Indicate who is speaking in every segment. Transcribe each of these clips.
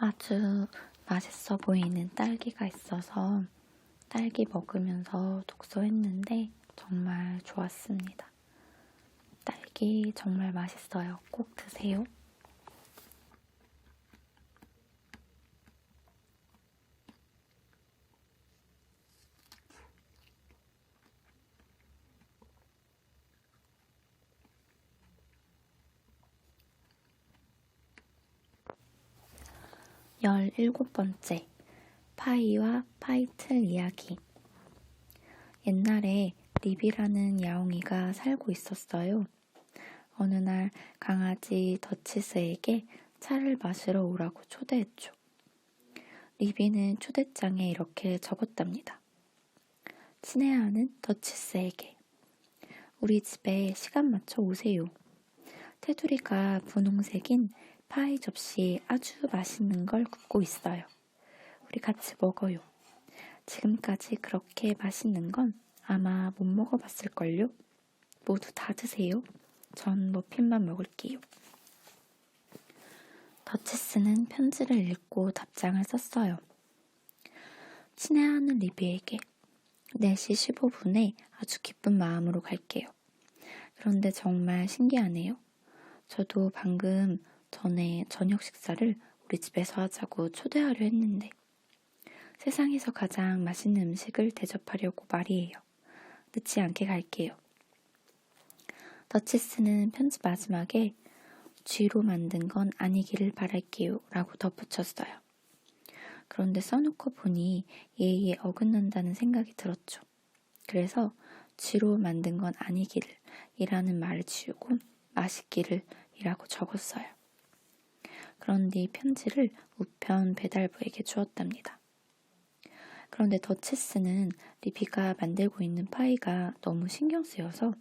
Speaker 1: 아주 맛있어 보이는 딸기가 있어서 딸기 먹으면서 독서했는데 정말 좋았습니다. 딸기 정말 맛있어요. 꼭 드세요. 열일곱 번째, 파이와 파이틀 이야기. 옛날에 립이라는 야옹이가 살고 있었어요. 어느 날 강아지 더치스에게 차를 마시러 오라고 초대했죠. 리비는 초대장에 이렇게 적었답니다. 친애하는 더치스에게 우리 집에 시간 맞춰 오세요. 테두리가 분홍색인 파이 접시에 아주 맛있는 걸 굽고 있어요. 우리 같이 먹어요. 지금까지 그렇게 맛있는 건 아마 못 먹어봤을걸요? 모두 다 드세요. 전 머핀만 먹을게요. 더치스는 편지를 읽고 답장을 썼어요. 친애하는 리비에게 4시 15분에 아주 기쁜 마음으로 갈게요. 그런데 정말 신기하네요. 저도 방금 전에 저녁 식사를 우리 집에서 하자고 초대하려 했는데 세상에서 가장 맛있는 음식을 대접하려고 말이에요. 늦지 않게 갈게요. 더치스는 편지 마지막에 쥐로 만든 건 아니기를 바랄게요 라고 덧붙였어요. 그런데 써놓고 보니 예의에 어긋난다는 생각이 들었죠. 그래서 쥐로 만든 건 아니기를 이라는 말을 지우고 맛있기를 이라고 적었어요. 그런 뒤 편지를 우편 배달부에게 주었답니다. 그런데 더치스는 리비가 만들고 있는 파이가 너무 신경 쓰여서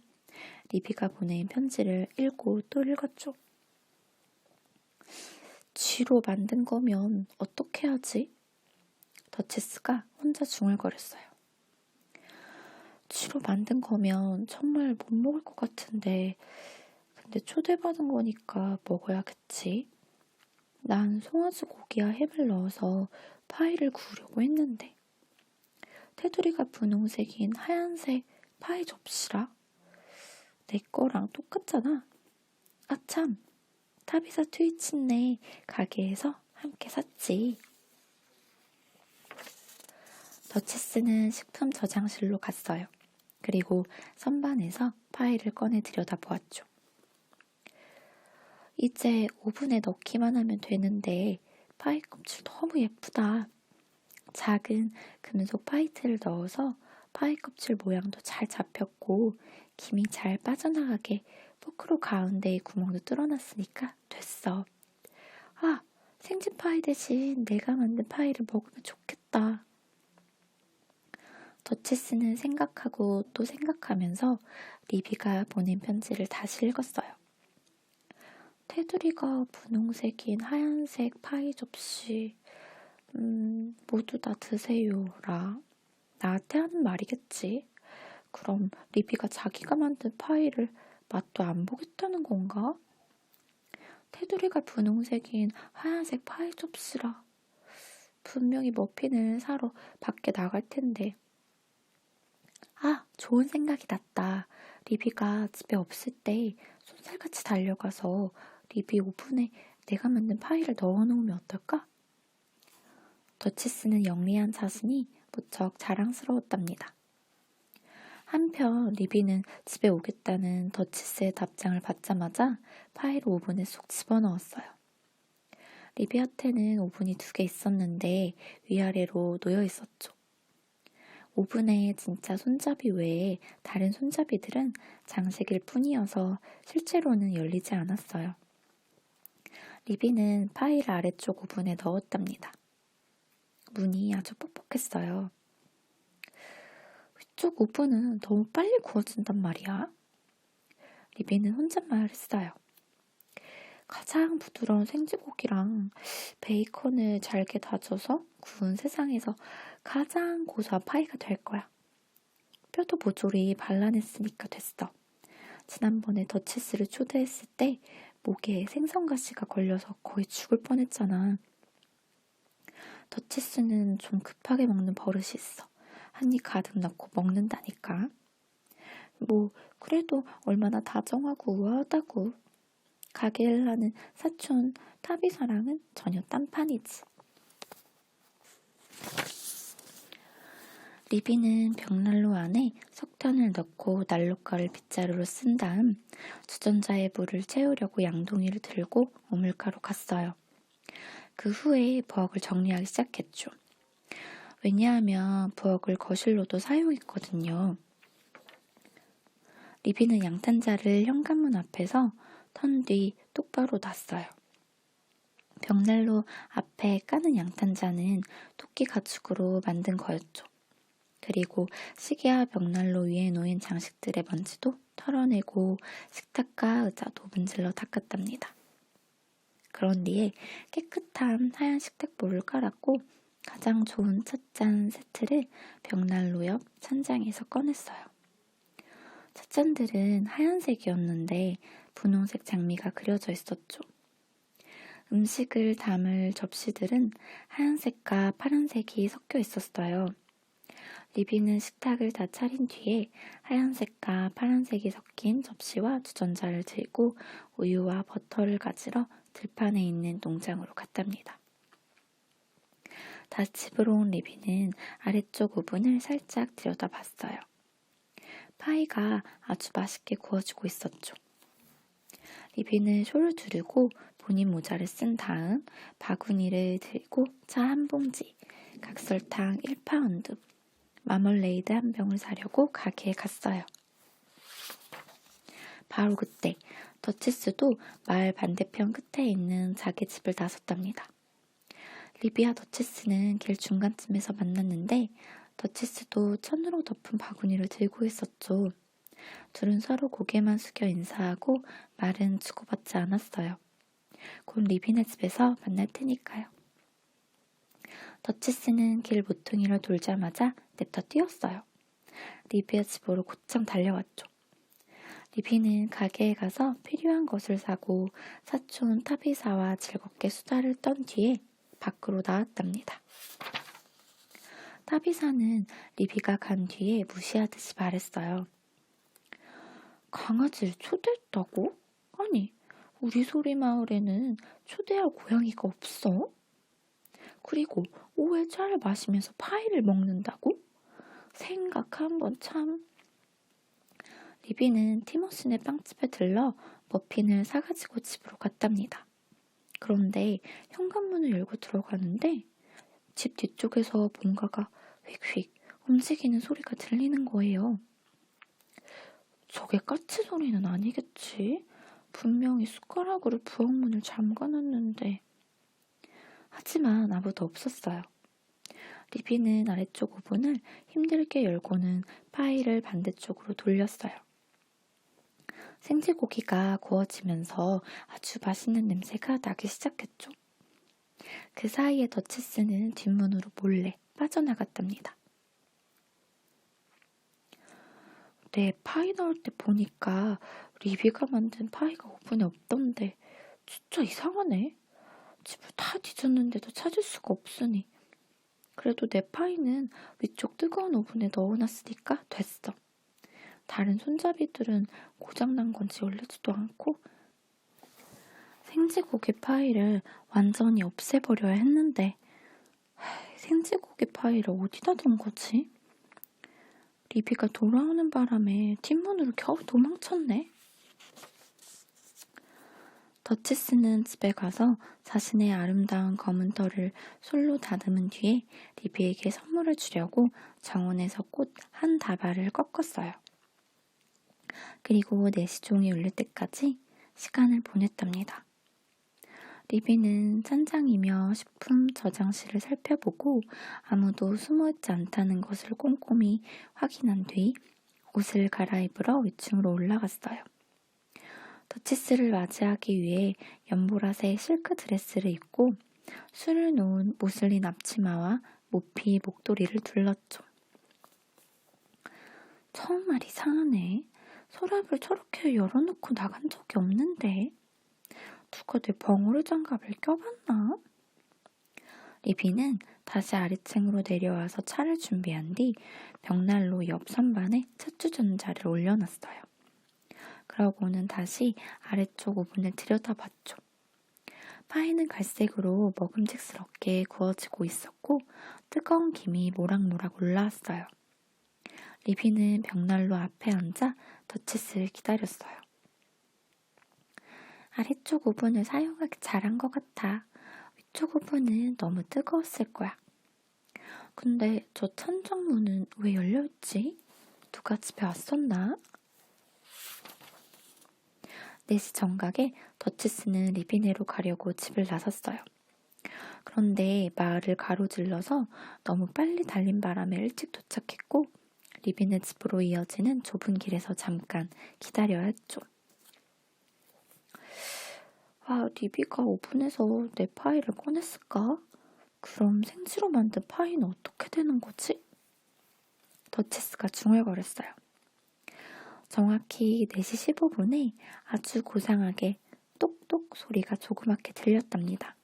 Speaker 1: 리비가 보낸 편지를 읽고 또 읽었죠. 쥐로 만든 거면 어떻게 하지? 더치스가 혼자 중얼거렸어요. 쥐로 만든 거면 정말 못 먹을 것 같은데 근데 초대받은 거니까 먹어야겠지. 난 송아지 고기와 햄을 넣어서 파이를 구우려고 했는데 테두리가 분홍색인 하얀색 파이 접시라? 내 거랑 똑같잖아. 아참, 타비사 트위치네 가게에서 함께 샀지. 더치스는 식품 저장실로 갔어요. 그리고 선반에서 파이를 꺼내 들여다보았죠. 이제 오븐에 넣기만 하면 되는데 파이 껍질 너무 예쁘다. 작은 금속 파이트를 넣어서 파이 껍질 모양도 잘 잡혔고 김이 잘 빠져나가게 포크로 가운데에 구멍도 뚫어놨으니까 됐어. 아, 생진 파이 대신 내가 만든 파이를 먹으면 좋겠다. 더치스는 생각하고 또 생각하면서 리비가 보낸 편지를 다시 읽었어요. 테두리가 분홍색인 하얀색 파이 접시 모두 다 드세요라. 나한테 하는 말이겠지. 그럼 리비가 자기가 만든 파이를 맛도 안 보겠다는 건가? 테두리가 분홍색인 하얀색 파이 접시라. 분명히 머핀을 사러 밖에 나갈 텐데. 아, 좋은 생각이 났다. 리비가 집에 없을 때 쏜살같이 달려가서 리비 오븐에 내가 만든 파이를 넣어놓으면 어떨까? 더치스는 영리한 자신이 무척 자랑스러웠답니다. 한편 리비는 집에 오겠다는 더치스의 답장을 받자마자 파이를 오븐에 쏙 집어넣었어요. 리비한테는 오븐이 2개 있었는데 위아래로 놓여 있었죠. 오븐에 진짜 손잡이 외에 다른 손잡이들은 장식일 뿐이어서 실제로는 열리지 않았어요. 리비는 파이를 아래쪽 오븐에 넣었답니다. 문이 아주 뻑뻑했어요. 위쪽 오븐은 너무 빨리 구워진단 말이야. 리비는 혼잣말을 했어요. 가장 부드러운 생쥐고기랑 베이컨을 잘게 다져서 구운 세상에서 가장 고소한 파이가 될 거야. 뼈도 모조리 발라냈으니까 됐어. 지난번에 더치스를 초대했을 때 목에 생선가시가 걸려서 거의 죽을 뻔했잖아. 더치스는 좀 급하게 먹는 버릇이 있어. 한 입 가득 넣고 먹는다니까. 뭐 그래도 얼마나 다정하고 우아하다고. 가게를 하는 사촌 타비사랑은 전혀 딴판이지. 리비는 벽난로 안에 석탄을 넣고 난로가를 빗자루로 쓴 다음 주전자에 물을 채우려고 양동이를 들고 우물가로 갔어요. 그 후에 부엌을 정리하기 시작했죠. 왜냐하면 부엌을 거실로도 사용했거든요. 리비는 양탄자를 현관문 앞에서 턴 뒤 똑바로 놨어요. 벽난로 앞에 까는 양탄자는 토끼 가축으로 만든 거였죠. 그리고 시계와 벽난로 위에 놓인 장식들의 먼지도 털어내고 식탁과 의자도 문질러 닦았답니다. 그런 뒤에 깨끗한 하얀 식탁볼을 깔았고 가장 좋은 찻잔 세트를 벽난로 옆 찬장에서 꺼냈어요. 찻잔들은 하얀색이었는데 분홍색 장미가 그려져 있었죠. 음식을 담을 접시들은 하얀색과 파란색이 섞여 있었어요. 리비는 식탁을 다 차린 뒤에 하얀색과 파란색이 섞인 접시와 주전자를 들고 우유와 버터를 가지러 들판에 있는 농장으로 갔답니다. 다시 집으로 온 리비는 아래쪽 오븐을 살짝 들여다봤어요. 파이가 아주 맛있게 구워지고 있었죠. 리비는 쇼를 두르고 본인 모자를 쓴 다음 바구니를 들고 차 한 봉지, 각설탕 1파운드, 마멀레이드 한 병을 사려고 가게에 갔어요. 바로 그때 더치스도 마을 반대편 끝에 있는 자기 집을 나섰답니다. 리비와 더치스는 길 중간쯤에서 만났는데 더치스도 천으로 덮은 바구니를 들고 있었죠. 둘은 서로 고개만 숙여 인사하고 말은 주고받지 않았어요. 곧 리비네 집에서 만날 테니까요. 더치스는 길 모퉁이를 돌자마자 냅다 뛰었어요. 리비의 집으로 곧장 달려왔죠. 리비는 가게에 가서 필요한 것을 사고 사촌 타비사와 즐겁게 수다를 떤 뒤에 밖으로 나왔답니다. 타비사는 리비가 간 뒤에 무시하듯이 말했어요. 강아지를 초대했다고? 아니, 우리 소리 마을에는 초대할 고양이가 없어? 그리고 오후에 차를 마시면서 파이를 먹는다고? 생각 한번 참. 리비는 티머슨의 빵집에 들러 머핀을 사가지고 집으로 갔답니다. 그런데 현관문을 열고 들어가는데 집 뒤쪽에서 뭔가가 휙휙 움직이는 소리가 들리는 거예요. 저게 까치 소리는 아니겠지? 분명히 숟가락으로 부엌문을 잠가놨는데. 하지만 아무도 없었어요. 리비는 아래쪽 오븐을 힘들게 열고는 파이를 반대쪽으로 돌렸어요. 생쥐고기가 구워지면서 아주 맛있는 냄새가 나기 시작했죠. 그 사이에 더치스는 뒷문으로 몰래 빠져나갔답니다. 내 파이 나올 때 보니까 리비가 만든 파이가 오븐에 없던데 진짜 이상하네. 집을 다 뒤졌는데도 찾을 수가 없으니. 그래도 내 파이는 위쪽 뜨거운 오븐에 넣어놨으니까 됐어. 다른 손잡이들은 고장난 건지 열리지도 않고. 생쥐고기 파이를 완전히 없애버려야 했는데 생쥐고기 파이를 어디다 둔 거지? 리비가 돌아오는 바람에 뒷문으로 겨우 도망쳤네. 더치스는 집에 가서 자신의 아름다운 검은 털을 솔로 다듬은 뒤에 리비에게 선물을 주려고 정원에서 꽃 한 다발을 꺾었어요. 그리고 4시 종이 울릴 때까지 시간을 보냈답니다. 리비는 찬장이며 식품 저장실을 살펴보고 아무도 숨어있지 않다는 것을 꼼꼼히 확인한 뒤 옷을 갈아입으러 위층으로 올라갔어요. 더치스를 맞이하기 위해 연보라색 실크 드레스를 입고 술을 놓은 모슬린 앞치마와 모피 목도리를 둘렀죠. 정말 이상하네. 서랍을 저렇게 열어놓고 나간 적이 없는데 누가 내 벙어리 장갑을 껴봤나? 리비는 다시 아래층으로 내려와서 차를 준비한 뒤 벽난로 옆 선반에 차추전자를 올려놨어요. 그러고는 다시 아래쪽 오븐을 들여다봤죠. 파이는 갈색으로 먹음직스럽게 구워지고 있었고 뜨거운 김이 모락모락 올라왔어요. 리비는 벽난로 앞에 앉아 더치스를 기다렸어요. 아래쪽 오븐을 사용하기 잘한 것 같아. 위쪽 오븐은 너무 뜨거웠을 거야. 근데 저 천정문은 왜 열려있지? 누가 집에 왔었나? 4시 정각에 더치스는 리비네로 가려고 집을 나섰어요. 그런데 마을을 가로질러서 너무 빨리 달린 바람에 일찍 도착했고 리비네 집으로 이어지는 좁은 길에서 잠깐 기다려야 했죠. 리비가 오븐에서 내 파이를 꺼냈을까? 그럼 생지로 만든 파이는 어떻게 되는 거지? 더치스가 중얼거렸어요. 정확히 4시 15분에 아주 고상하게 똑똑 소리가 조그맣게 들렸답니다.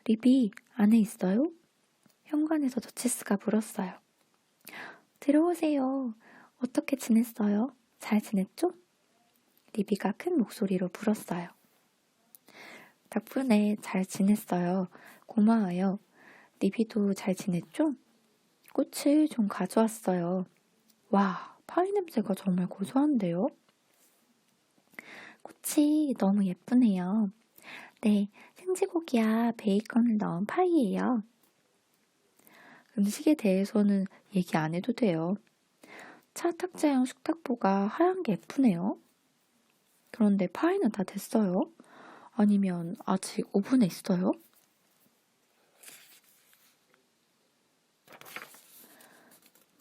Speaker 1: 리비, 안에 있어요? 현관에서 더치스가 물었어요. 들어오세요. 어떻게 지냈어요? 잘 지냈죠? 리비가 큰 목소리로 물었어요. 덕분에 잘 지냈어요. 고마워요. 리비도 잘 지냈죠? 꽃을 좀 가져왔어요. 와, 파이 냄새가 정말 고소한데요? 꽃이 너무 예쁘네요. 네, 생쥐고기와 베이컨을 넣은 파이예요. 음식에 대해서는 얘기 안 해도 돼요. 차 탁자형 식탁보가 하얀 게 예쁘네요. 그런데 파이는 다 됐어요? 아니면 아직 오븐에 있어요?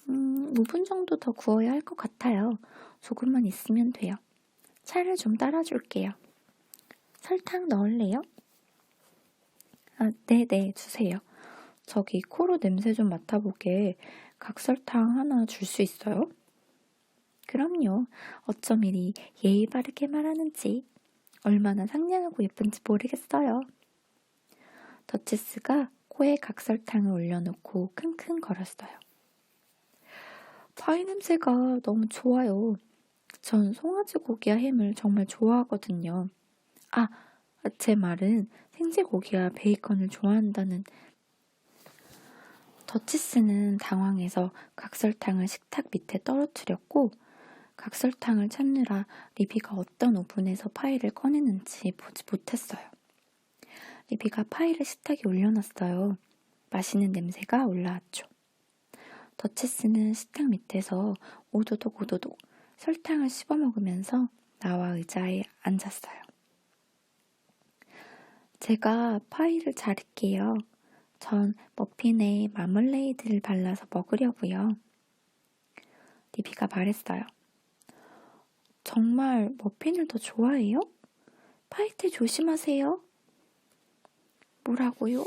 Speaker 1: 5분 정도 더 구워야 할 것 같아요. 조금만 있으면 돼요. 차를 좀 따라줄게요. 설탕 넣을래요? 네네, 주세요. 저기 코로 냄새 좀 맡아보게 각설탕 하나 줄 수 있어요? 그럼요. 어쩜 이리 예의 바르게 말하는지 얼마나 상냥하고 예쁜지 모르겠어요. 더치스가 코에 각설탕을 올려놓고 킁킁거렸어요. 파이 냄새가 너무 좋아요. 전 송아지 고기와 햄을 정말 좋아하거든요. 제 말은 생쥐고기와 베이컨을 좋아한다는. 더치스는 당황해서 각설탕을 식탁 밑에 떨어뜨렸고 각설탕을 찾느라 리비가 어떤 오븐에서 파이를 꺼내는지 보지 못했어요. 리비가 파이를 식탁에 올려놨어요. 맛있는 냄새가 올라왔죠. 더치스는 식탁 밑에서 오도독 오도독 설탕을 씹어먹으면서 나와 의자에 앉았어요. 제가 파이를 자를게요. 전 머핀에 마멀레이드를 발라서 먹으려고요. 리비가 말했어요. 정말 머핀을 더 좋아해요? 파이트 조심하세요. 뭐라고요?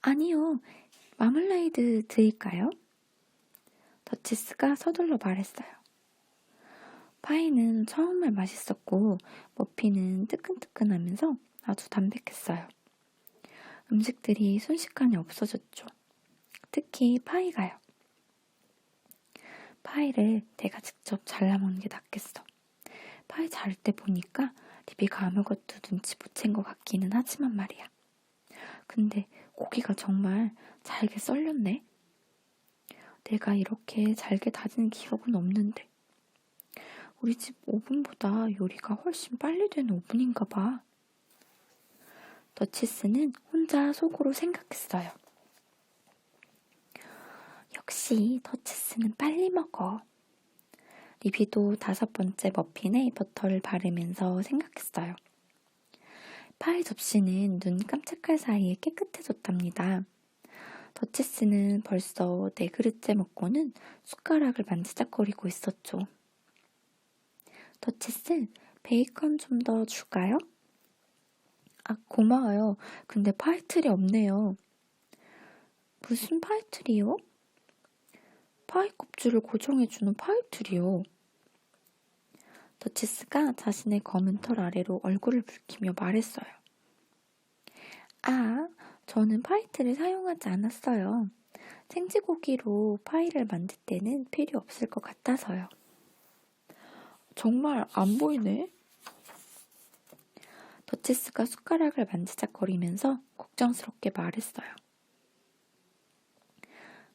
Speaker 1: 아니요. 마멀레이드 드릴까요? 더치스가 서둘러 말했어요. 파이는 정말 맛있었고 머핀은 뜨끈뜨끈하면서 아주 담백했어요. 음식들이 순식간에 없어졌죠. 특히 파이가요. 파이를 내가 직접 잘라먹는 게 낫겠어. 파이 자를 때 보니까 리비가 아무것도 눈치 못 챈 것 같기는 하지만 말이야. 근데 고기가 정말 잘게 썰렸네. 내가 이렇게 잘게 다진 기억은 없는데. 우리 집 오븐보다 요리가 훨씬 빨리 되는 오븐인가 봐. 더치스는 혼자 속으로 생각했어요. 역시 더치스는 빨리 먹어. 리비도 5번째 머핀에 버터를 바르면서 생각했어요. 파이 접시는 눈 깜짝할 사이에 깨끗해졌답니다. 더치스는 벌써 4그릇째 먹고는 숟가락을 만지작거리고 있었죠. 더치스, 베이컨 좀 더 줄까요? 고마워요. 근데 파이틀이 없네요. 무슨 파이틀이요? 파이 껍질을 고정해주는 파이틀이요. 더치스가 자신의 검은 털 아래로 얼굴을 붉히며 말했어요. 아, 저는 파이트를 사용하지 않았어요. 생쥐고기로 파이를 만들 때는 필요 없을 것 같아서요. 정말 안 보이네? 더치스가 숟가락을 만지작거리면서 걱정스럽게 말했어요.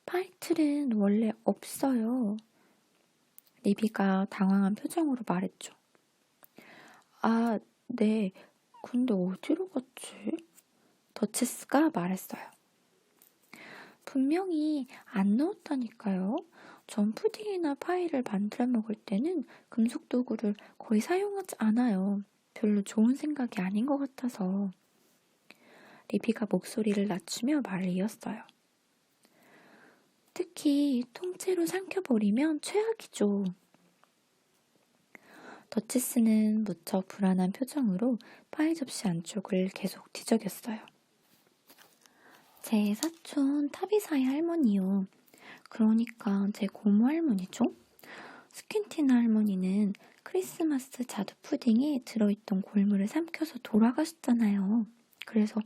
Speaker 1: 파이틀은 원래 없어요. 리비가 당황한 표정으로 말했죠. 아, 네. 근데 어디로 갔지? 더치스가 말했어요. 분명히 안 넣었다니까요. 전 푸딩이나 파이를 만들어 먹을 때는 금속 도구를 거의 사용하지 않아요. 별로 좋은 생각이 아닌 것 같아서. 리비가 목소리를 낮추며 말을 이었어요. 특히 통째로 삼켜버리면 최악이죠. 더치스는 무척 불안한 표정으로 파이 접시 안쪽을 계속 뒤적였어요. 제 사촌 타비사의 할머니요. 그러니까 제 고모 할머니죠. 스킨티나 할머니는 크리스마스 자두 푸딩에 들어있던 골물을 삼켜서 돌아가셨잖아요. 그래서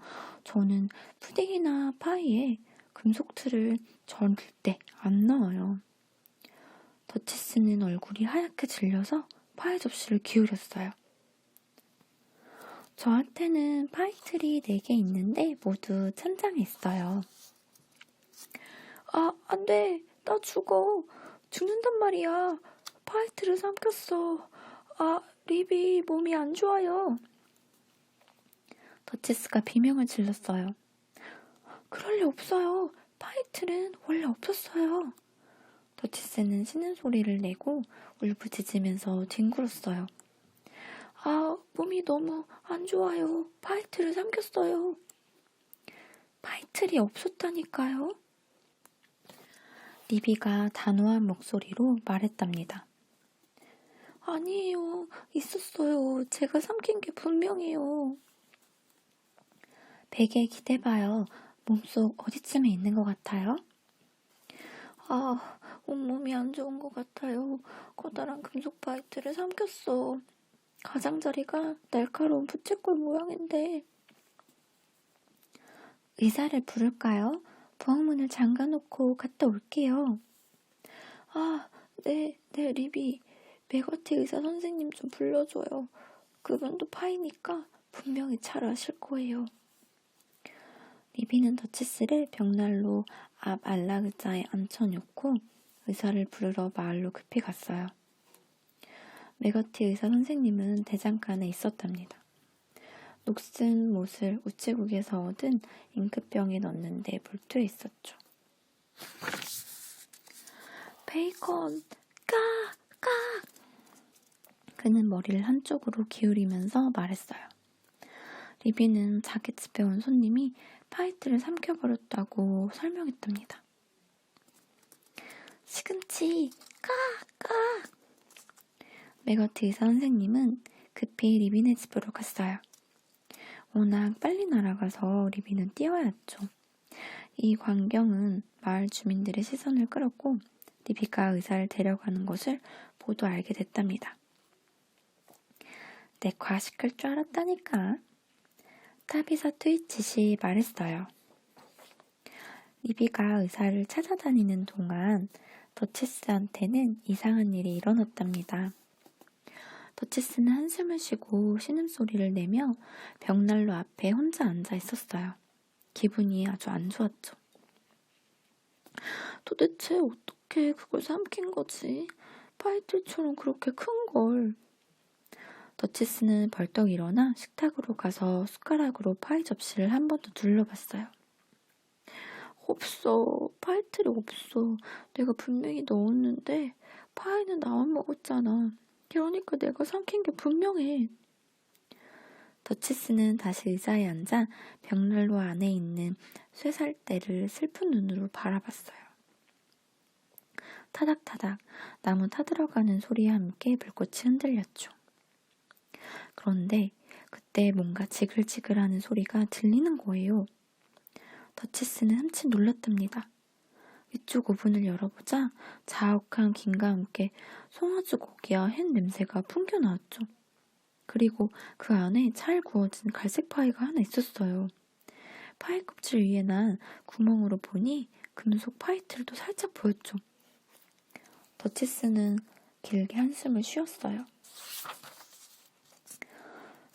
Speaker 1: 저는 푸딩이나 파이에 금속 틀을 절대 안 넣어요. 더치스는 얼굴이 하얗게 질려서 파이 접시를 기울였어요. 저한테는 파이 틀이 4개 있는데 모두 천장에 있어요. 아, 안 돼. 나 죽어. 죽는단 말이야. 파이 틀을 삼켰어. 아, 리비 몸이 안 좋아요. 더치스가 비명을 질렀어요. 그럴 리 없어요. 파이 틀은 원래 없었어요. 더치스는 신음소리를 내고 울부짖으면서 뒹굴었어요. 아, 몸이 너무 안 좋아요. 파이틀을 삼켰어요. 파이틀이 없었다니까요. 리비가 단호한 목소리로 말했답니다. 아니에요. 있었어요. 제가 삼킨 게 분명해요. 베개에 기대봐요. 몸속 어디쯤에 있는 것 같아요? 아, 온몸이 안 좋은 것 같아요. 커다란 금속 파이트를 삼켰어. 가장자리가 날카로운 부채꼴 모양인데. 의사를 부를까요? 부엌문을 잠가놓고 갔다 올게요. 아, 네, 리비. 메거티 의사 선생님 좀 불러줘요. 그분도 파이니까 분명히 잘 아실 거예요. 리비는 더치스를 벽난로 앞 안락의자에 앉혀놓고 의사를 부르러 마을로 급히 갔어요. 메거티 의사 선생님은 대장간에 있었답니다. 녹슨 못을 우체국에서 얻은 잉크병에 넣는데 몰두해 있었죠. 베이컨, 까! 그는 머리를 한쪽으로 기울이면서 말했어요. 리비는 자기 집에 온 손님이 파이트를 삼켜버렸다고 설명했답니다. 시금치, 까! 메거티 의사 선생님은 급히 리비네 집으로 갔어요. 워낙 빨리 날아가서 리비는 뛰어야 했죠. 이 광경은 마을 주민들의 시선을 끌었고 리비가 의사를 데려가는 것을 모두 알게 됐답니다. 내 과식할 줄 알았다니까. 타비사 트위치시 말했어요. 리비가 의사를 찾아다니는 동안 더치스한테는 이상한 일이 일어났답니다. 더치스는 한숨을 쉬고 신음소리를 내며 벽난로 앞에 혼자 앉아 있었어요. 기분이 아주 안 좋았죠. 도대체 어떻게 그걸 삼킨 거지? 파이틀처럼 그렇게 큰 걸. 더치스는 벌떡 일어나 식탁으로 가서 숟가락으로 파이 접시를 한 번 더 둘러봤어요. 없어. 파이틀이 없어. 내가 분명히 넣었는데 파이는 나만 먹었잖아. 그러니까 내가 삼킨 게 분명해. 더치스는 다시 의자에 앉아 벽난로 안에 있는 쇠살대를 슬픈 눈으로 바라봤어요. 타닥타닥 나무 타들어가는 소리와 함께 불꽃이 흔들렸죠. 그런데 그때 뭔가 지글지글하는 소리가 들리는 거예요. 더치스는 흠칫 놀랐답니다. 위쪽 오븐을 열어보자 자욱한 김과 함께 송아지 고기와 햄 냄새가 풍겨나왔죠. 그리고 그 안에 잘 구워진 갈색 파이가 하나 있었어요. 파이 껍질 위에 난 구멍으로 보니 금속 파이틀도 살짝 보였죠. 더치스는 길게 한숨을 쉬었어요.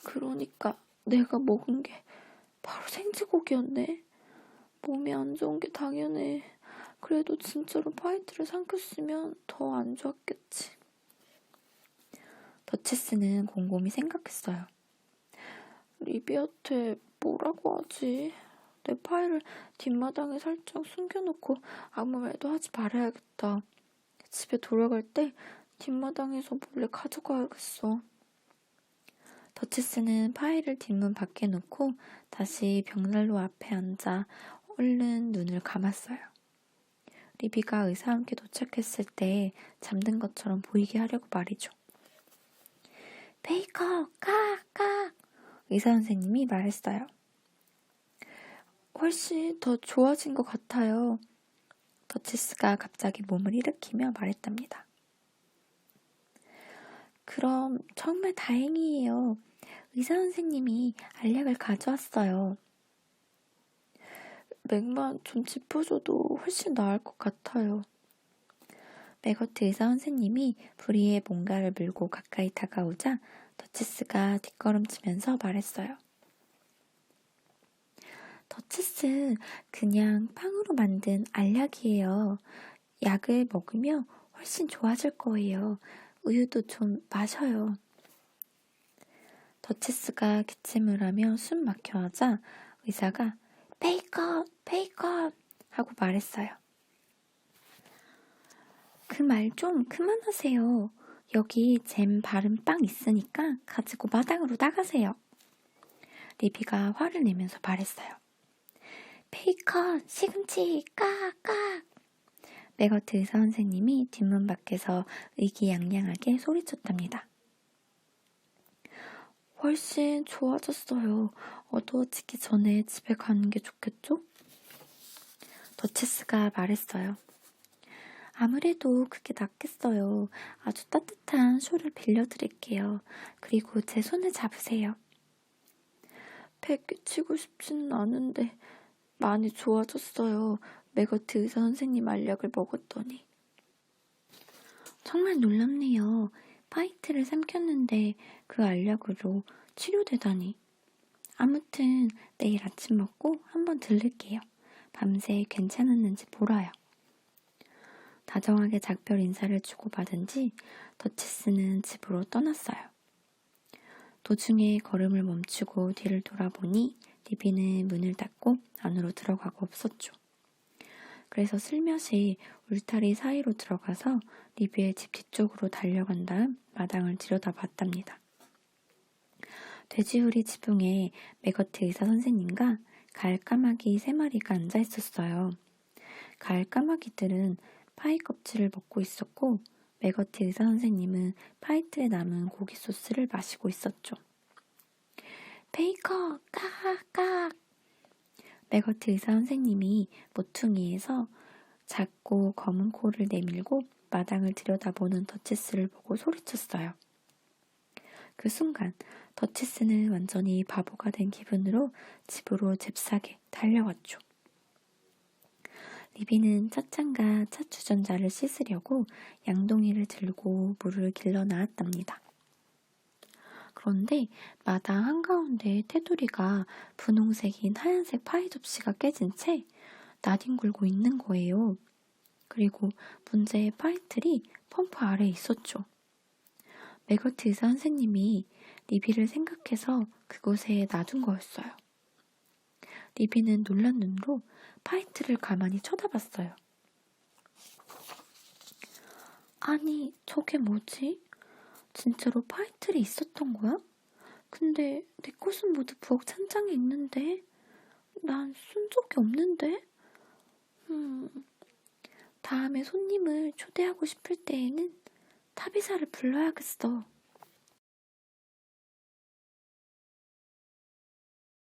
Speaker 1: 그러니까 내가 먹은 게 바로 생쥐고기였네. 몸이 안 좋은 게 당연해. 그래도 진짜로 파이트를 삼켰으면 더 안 좋았겠지. 더치스는 곰곰이 생각했어요. 리비한테 뭐라고 하지? 내 파일을 뒷마당에 살짝 숨겨놓고 아무 말도 하지 말아야겠다. 집에 돌아갈 때 뒷마당에서 몰래 가져가야겠어. 더치스는 파일을 뒷문 밖에 놓고 다시 벽난로 앞에 앉아 얼른 눈을 감았어요. 리비가 의사와 함께 도착했을 때 잠든 것처럼 보이게 하려고 말이죠. 베이커, 깍깍! 의사 선생님이 말했어요. 훨씬 더 좋아진 것 같아요. 더치스가 갑자기 몸을 일으키며 말했답니다. 그럼 정말 다행이에요. 의사 선생님이 알약을 가져왔어요. 맥만 좀 짚어줘도 훨씬 나을 것 같아요. 매거트 의사 선생님이 부리에 뭔가를 물고 가까이 다가오자 더치스가 뒷걸음치면서 말했어요. 더치스, 그냥 빵으로 만든 알약이에요. 약을 먹으며 훨씬 좋아질 거예요. 우유도 좀 마셔요. 더치스가 기침을 하며 숨 막혀하자 의사가 베이컨, 베이컨 하고 말했어요. 그 말 좀 그만하세요. 여기 잼 바른 빵 있으니까 가지고 마당으로 나가세요. 리비가 화를 내면서 말했어요. 베이컨, 시금치, 깍깍. 매거트 의사 선생님이 뒷문 밖에서 의기양양하게 소리쳤답니다. 훨씬 좋아졌어요. 어두워지기 전에 집에 가는 게 좋겠죠? 더치스가 말했어요. 아무래도 그게 낫겠어요. 아주 따뜻한 쇼를 빌려드릴게요. 그리고 제 손을 잡으세요. 배 끼치고 싶지는 않은데 많이 좋아졌어요. 매거트 의사 선생님 알약을 먹었더니. 정말 놀랍네요. 파이트를 삼켰는데 그 알약으로 치료되다니. 아무튼 내일 아침 먹고 한번 들를게요. 밤새 괜찮았는지 보러요. 다정하게 작별 인사를 주고받은 뒤 더치스는 집으로 떠났어요. 도중에 걸음을 멈추고 뒤를 돌아보니 리비는 문을 닫고 안으로 들어가고 없었죠. 그래서 슬며시 울타리 사이로 들어가서 리비의 집 뒤쪽으로 달려간 다음 마당을 들여다봤답니다. 돼지우리 지붕에 매거트 의사 선생님과 가을 까마귀 3마리가 앉아 있었어요. 가을 까마귀들은 파이 껍질을 먹고 있었고 매거트 의사 선생님은 파이트에 남은 고기 소스를 마시고 있었죠. 베이커, 까깍! 매거트 의사 선생님이 모퉁이에서 작고 검은 코를 내밀고 마당을 들여다보는 더치스를 보고 소리쳤어요. 그 순간 더치스는 완전히 바보가 된 기분으로 집으로 잽싸게 달려왔죠. 리비는 찻잔과 찻주전자를 씻으려고 양동이를 들고 물을 길러 나왔답니다. 그런데 마당 한가운데 테두리가 분홍색인 하얀색 파이 접시가 깨진 채 나뒹굴고 있는 거예요. 그리고 문제의 파이틀이 펌프 아래에 있었죠. 매거트 의사 선생님이 리비를 생각해서 그곳에 놔둔 거였어요. 리비는 놀란 눈으로 파이트를 가만히 쳐다봤어요. 아니, 저게 뭐지? 진짜로 파이틀이 있었던 거야? 근데 내 것은 모두 부엌 찬장에 있는데? 난 쓴 적이 없는데? 다음에 손님을 초대하고 싶을 때에는 타비사를 불러야겠어.